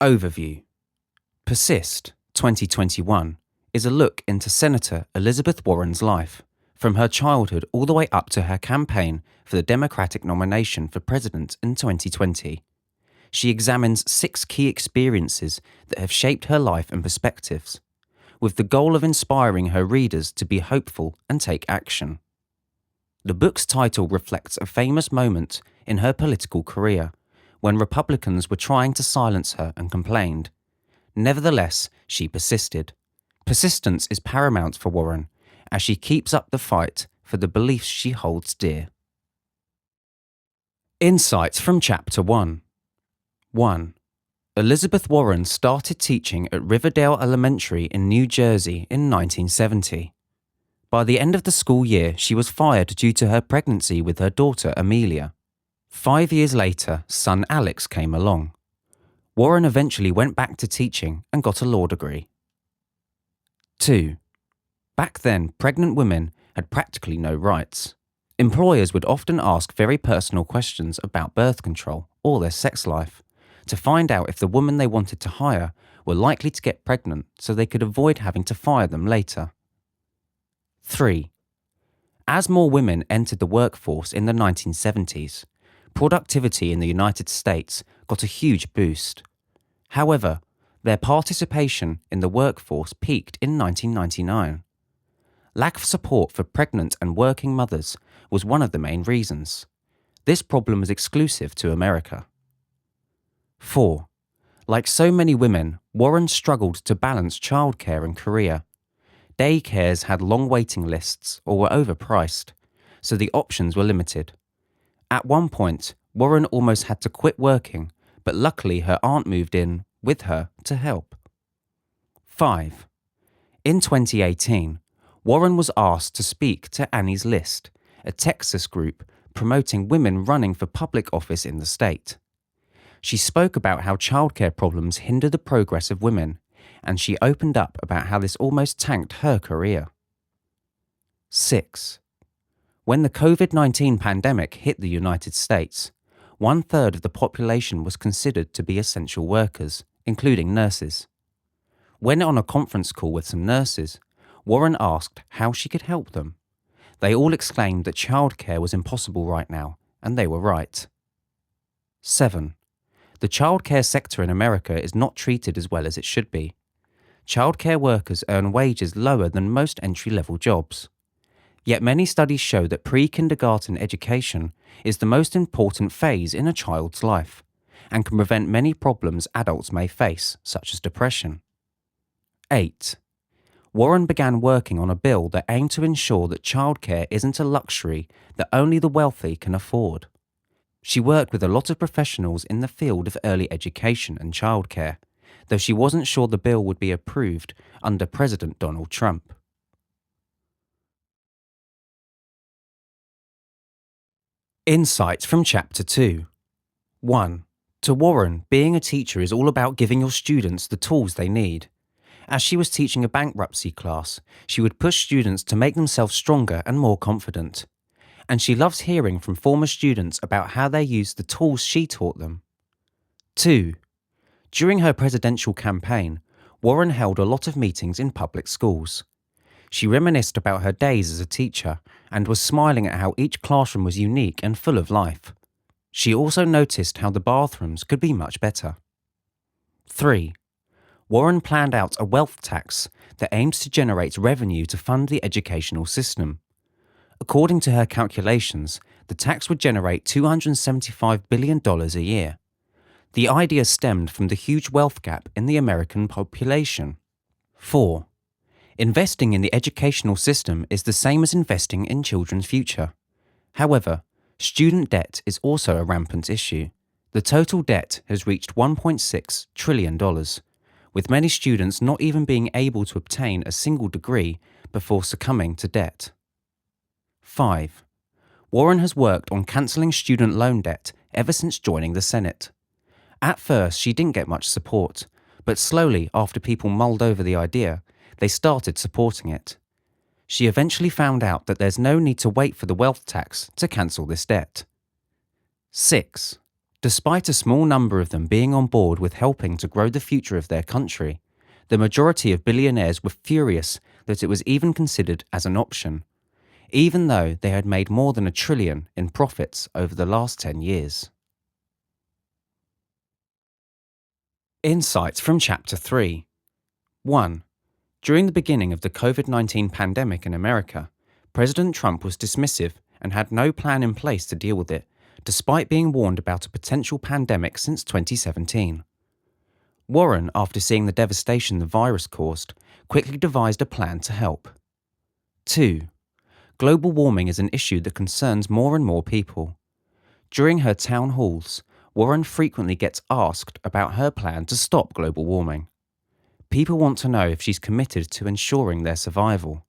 Overview. Persist 2021 is a look into Senator Elizabeth Warren's life, from her childhood all the way up to her campaign for the Democratic nomination for president in 2020. She examines 6 key experiences that have shaped her life and perspectives, with the goal of inspiring her readers to be hopeful and take action. The book's title reflects a famous moment in her political career, when Republicans were trying to silence her and complained. Nevertheless, she persisted. Persistence is paramount for Warren, as she keeps up the fight for the beliefs she holds dear. Insights from Chapter 1. 1. Elizabeth Warren started teaching at Riverdale Elementary in New Jersey in 1970. By the end of the school year, she was fired due to her pregnancy with her daughter Amelia. 5 years later, son Alex came along. Warren eventually went back to teaching and got a law degree. 2. Back then, pregnant women had practically no rights. Employers would often ask very personal questions about birth control or their sex life to find out if the woman they wanted to hire were likely to get pregnant so they could avoid having to fire them later. 3. As more women entered the workforce in the 1970s, productivity in the United States got a huge boost. However, their participation in the workforce peaked in 1999. Lack of support for pregnant and working mothers was one of the main reasons. This problem was exclusive to America. 4. Like so many women, Warren struggled to balance childcare and career. Daycares had long waiting lists or were overpriced, so the options were limited. At one point, Warren almost had to quit working, but luckily her aunt moved in with her to help. 5. In 2018, Warren was asked to speak to Annie's List, a Texas group promoting women running for public office in the state. She spoke about how childcare problems hinder the progress of women, and she opened up about how this almost tanked her career. 6. When the COVID-19 pandemic hit the United States, 1/3 of the population was considered to be essential workers, including nurses. When on a conference call with some nurses, Warren asked how she could help them. They all exclaimed that childcare was impossible right now, and they were right. 7. The childcare sector in America is not treated as well as it should be. Childcare workers earn wages lower than most entry-level jobs. Yet many studies show that pre-kindergarten education is the most important phase in a child's life and can prevent many problems adults may face, such as depression. 8. Warren began working on a bill that aimed to ensure that childcare isn't a luxury that only the wealthy can afford. She worked with a lot of professionals in the field of early education and childcare, though she wasn't sure the bill would be approved under President Donald Trump. Insights from Chapter 2. 1. To Warren, being a teacher is all about giving your students the tools they need. As she was teaching a bankruptcy class, she would push students to make themselves stronger and more confident. And she loves hearing from former students about how they used the tools she taught them. 2. During her presidential campaign, Warren held a lot of meetings in public schools. She reminisced about her days as a teacher and was smiling at how each classroom was unique and full of life. She also noticed how the bathrooms could be much better. 3. Warren planned out a wealth tax that aims to generate revenue to fund the educational system. According to her calculations, the tax would generate $275 billion a year. The idea stemmed from the huge wealth gap in the American population. 4. Investing in the educational system is the same as investing in children's future. However, student debt is also a rampant issue. The total debt has reached $1.6 trillion, with many students not even being able to obtain a single degree before succumbing to debt. 5. Warren has worked on cancelling student loan debt ever since joining the Senate. At first, she didn't get much support, but slowly, after people mulled over the idea, they started supporting it. She eventually found out that there's no need to wait for the wealth tax to cancel this debt. 6. Despite a small number of them being on board with helping to grow the future of their country, the majority of billionaires were furious that it was even considered as an option, even though they had made more than $1 trillion in profits over the last 10 years. Insights from Chapter 3. 1. During the beginning of the COVID-19 pandemic in America, President Trump was dismissive and had no plan in place to deal with it, despite being warned about a potential pandemic since 2017. Warren, after seeing the devastation the virus caused, quickly devised a plan to help. 2. Global warming is an issue that concerns more and more people. During her town halls, Warren frequently gets asked about her plan to stop global warming. People want to know if she's committed to ensuring their survival.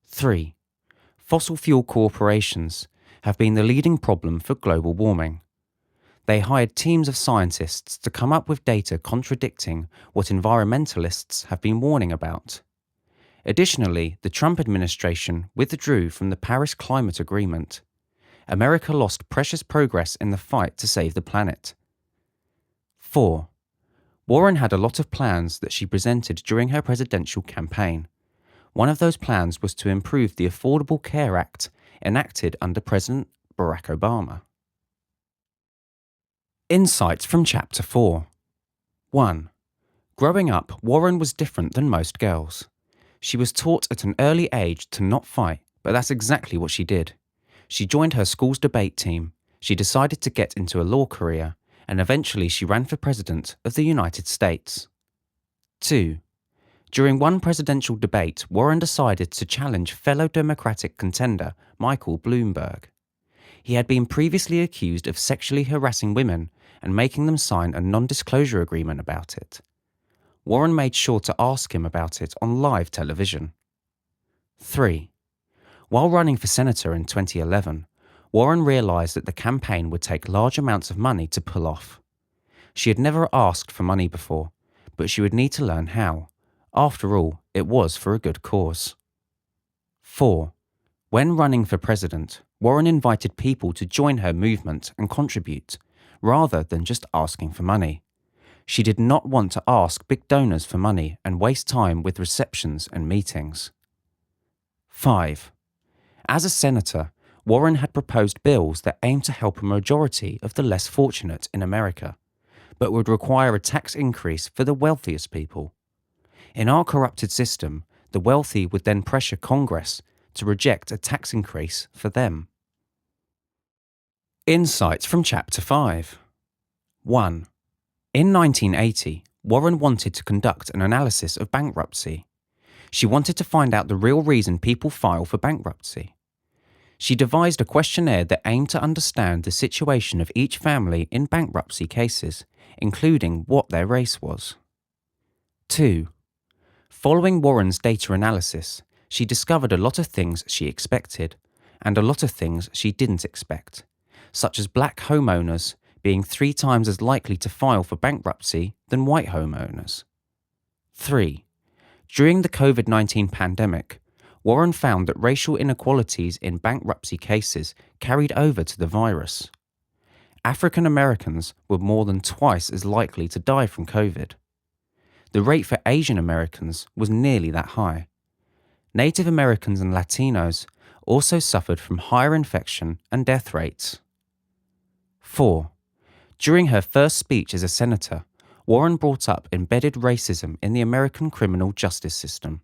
3. Fossil fuel corporations have been the leading problem for global warming. They hired teams of scientists to come up with data contradicting what environmentalists have been warning about. Additionally, the Trump administration withdrew from the Paris Climate Agreement. America lost precious progress in the fight to save the planet. 4. Warren had a lot of plans that she presented during her presidential campaign. One of those plans was to improve the Affordable Care Act enacted under President Barack Obama. Insights from Chapter 4. 1. Growing up, Warren was different than most girls. She was taught at an early age to not fight, but that's exactly what she did. She joined her school's debate team, she decided to get into a law career, and eventually she ran for President of the United States. 2. During one presidential debate, Warren decided to challenge fellow Democratic contender Michael Bloomberg. He had been previously accused of sexually harassing women and making them sign a non-disclosure agreement about it. Warren made sure to ask him about it on live television. 3. While running for senator in 2011, Warren realized that the campaign would take large amounts of money to pull off. She had never asked for money before, but she would need to learn how. After all, it was for a good cause. 4. When running for president, Warren invited people to join her movement and contribute, rather than just asking for money. She did not want to ask big donors for money and waste time with receptions and meetings. 5. As a senator, Warren had proposed bills that aimed to help a majority of the less fortunate in America, but would require a tax increase for the wealthiest people. In our corrupted system, the wealthy would then pressure Congress to reject a tax increase for them. Insights from Chapter 5. 1. In 1980, Warren wanted to conduct an analysis of bankruptcy. She wanted to find out the real reason people file for bankruptcy. She devised a questionnaire that aimed to understand the situation of each family in bankruptcy cases, including what their race was. 2. Following Warren's data analysis, she discovered a lot of things she expected, and a lot of things she didn't expect, such as black homeowners being 3 times as likely to file for bankruptcy than white homeowners. 3. During the COVID-19 pandemic, Warren found that racial inequalities in bankruptcy cases carried over to the virus. African Americans were more than twice as likely to die from COVID. The rate for Asian Americans was nearly that high. Native Americans and Latinos also suffered from higher infection and death rates. 4. During her first speech as a senator, Warren brought up embedded racism in the American criminal justice system.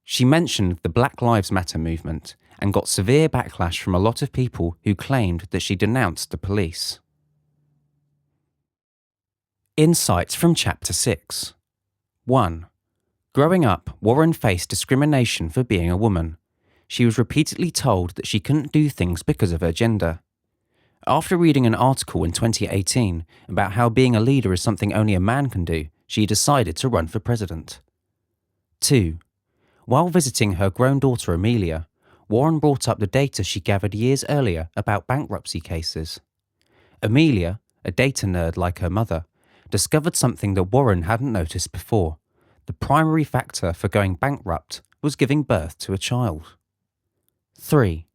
She mentioned the Black Lives Matter movement and got severe backlash from a lot of people who claimed that she denounced the police. Insights from Chapter 6. 1. Growing up, Warren faced discrimination for being a woman. She was repeatedly told that she couldn't do things because of her gender. After reading an article in 2018 about how being a leader is something only a man can do, she decided to run for president. 2. While visiting her grown daughter Amelia, Warren brought up the data she gathered years earlier about bankruptcy cases. Amelia, a data nerd like her mother, discovered something that Warren hadn't noticed before. The primary factor for going bankrupt was giving birth to a child. 3.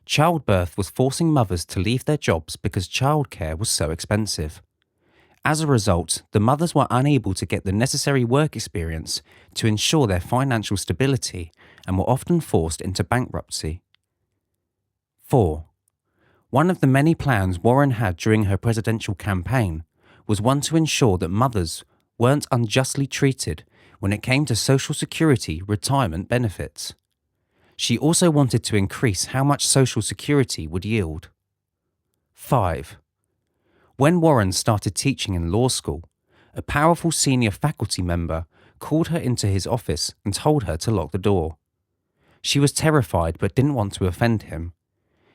Childbirth was forcing mothers to leave their jobs because childcare was so expensive. As a result, the mothers were unable to get the necessary work experience to ensure their financial stability and were often forced into bankruptcy. 4. One of the many plans Warren had during her presidential campaign was one to ensure that mothers weren't unjustly treated when it came to Social Security retirement benefits. She also wanted to increase how much Social Security would yield. 5. When Warren started teaching in law school, a powerful senior faculty member called her into his office and told her to lock the door. She was terrified but didn't want to offend him.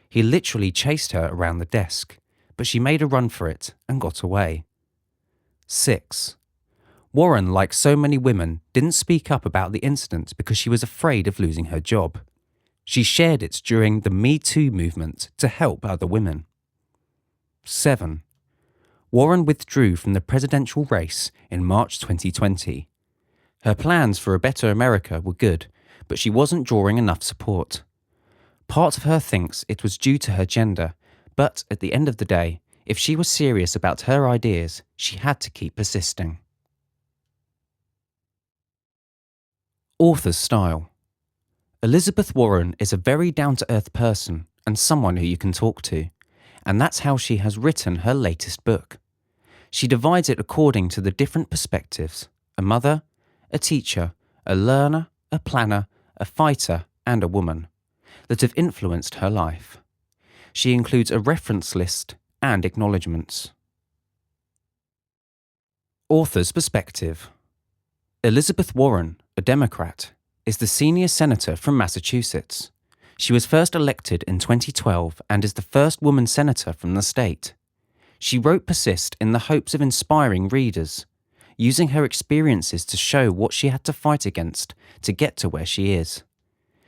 He literally chased her around the desk, but she made a run for it and got away. 6. Warren, like so many women, didn't speak up about the incident because she was afraid of losing her job. She shared it during the Me Too movement to help other women. 7. Warren withdrew from the presidential race in March 2020. Her plans for a better America were good, but she wasn't drawing enough support. Part of her thinks it was due to her gender, but at the end of the day, if she was serious about her ideas, she had to keep persisting. Author's style. Elizabeth Warren is a very down-to-earth person and someone who you can talk to, and that's how she has written her latest book. She divides it according to the different perspectives: a mother, a teacher, a learner, a planner, a fighter, and a woman, that have influenced her life. She includes a reference list and acknowledgements. Author's perspective. Elizabeth Warren, a Democrat, is the senior senator from Massachusetts. She was first elected in 2012 and is the first woman senator from the state. She wrote Persist in the hopes of inspiring readers, using her experiences to show what she had to fight against to get to where she is.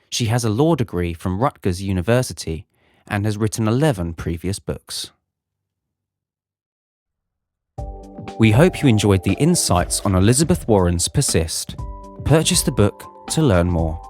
She has a law degree from Rutgers University and has written 11 previous books. We hope you enjoyed the insights on Elizabeth Warren's Persist. Purchase the book to learn more.